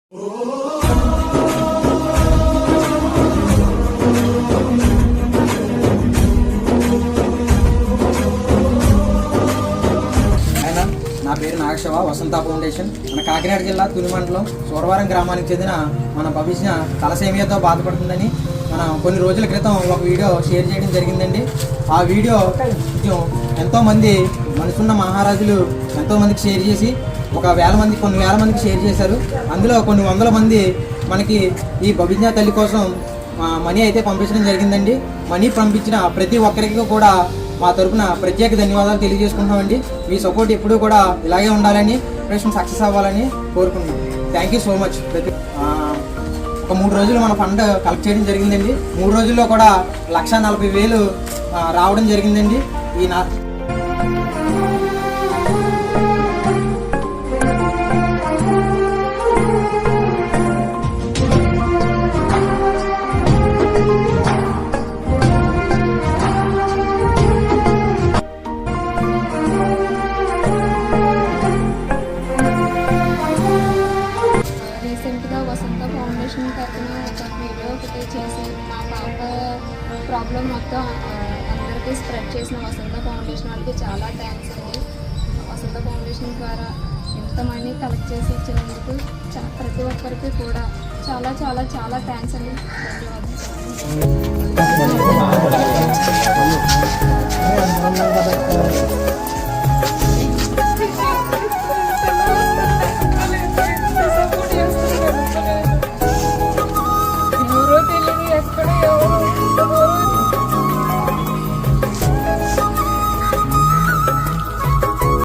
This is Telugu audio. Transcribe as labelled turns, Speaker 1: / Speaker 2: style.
Speaker 1: నా పేరు నాగశవ, వసంత ఫౌండేషన్. మన కాకినాడ జిల్లా తుని మండలం సూరవరం గ్రామానికి చెందిన మన భవిష్య తలసేమియాతో బాధపడుతుందని మనం కొన్ని రోజుల క్రితం ఒక వీడియో షేర్ చేయడం జరిగిందండి. ఆ వీడియో కొంచెం ఎంతోమంది మనసున్న మహారాజులు ఎంతోమందికి షేర్ చేసి కొన్ని వేల మందికి షేర్ చేశారు. అందులో కొన్ని వందల మంది మనకి ఈ భవిష్య తల్లి కోసం మనీ అయితే పంపించడం జరిగిందండి. మనీ పంపించిన ప్రతి ఒక్కరికి కూడా మా తరఫున ప్రత్యేక ధన్యవాదాలు తెలియజేసుకుంటున్నామండి. మీ సపోర్ట్ ఎప్పుడూ కూడా ఇలాగే ఉండాలని, ఆపరేషన్ సక్సెస్ అవ్వాలని కోరుకుంటున్నాం. Thank you so much. ఒక 3 రోజులు మన ఫండ్ కలెక్ట్ చేయడం జరిగిందండి. 3 రోజుల్లో కూడా 1,40,000 రావడం జరిగిందండి.
Speaker 2: రీసెంట్గా వసంత ఫౌండేషన్ తరఫున ఒక వీడియో ఒకటి చేసి మా పాప ప్రాబ్లం మొత్తం అందరికీ స్ప్రెడ్ చేసిన వసంత ఫౌండేషన్ వాళ్ళకి చాలా థ్యాంక్స్ అండి. వసంత ఫౌండేషన్ ద్వారా ఎంత మనీ కలెక్ట్ చేసి ఇచ్చినందుకు ప్రతి ఒక్కరికి కూడా చాలా చాలా చాలా థ్యాంక్స్ అండి. ధన్యవాదాలు.